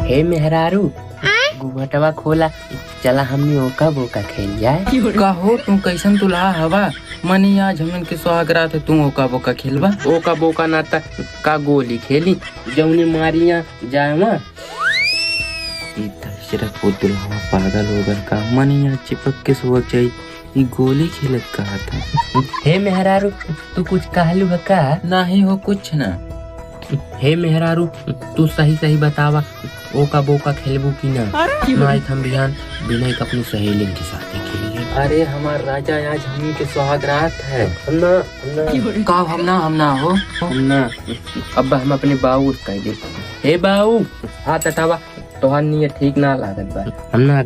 हे मेहरारू घूंघटवा खोला, चला हमनी ओका बोका खेल जाए। कहो तू कैसन तुला हवा मनी आज हमन के सुहागरात है, तू ओका बोका खेलबा। ओका बोका नाता का गोली खेली जौनी मारिया जावा। सिर्फ वो दुल्हा पागल होकर का मनी आज चिपक के सो जाई, ये गोली खेलत कहा था। हे मेहरारू तू कुछ कहलू है का? नहीं हो कुछ ना। हे मेहरारू तू सही सही बतावा, ओका बोका खेलबू की ना? नहीं हम बिहान बिना एक अपनी सहेली के साथ खेलिए। अरे हमार राजा आज हमनी के सुहागरात है। का हम ना हो ना। अब हम अपने बाऊ कह दे, हे बाऊ हाथ हटावा, तोहार नियत ठीक ना लागत बा। हम ना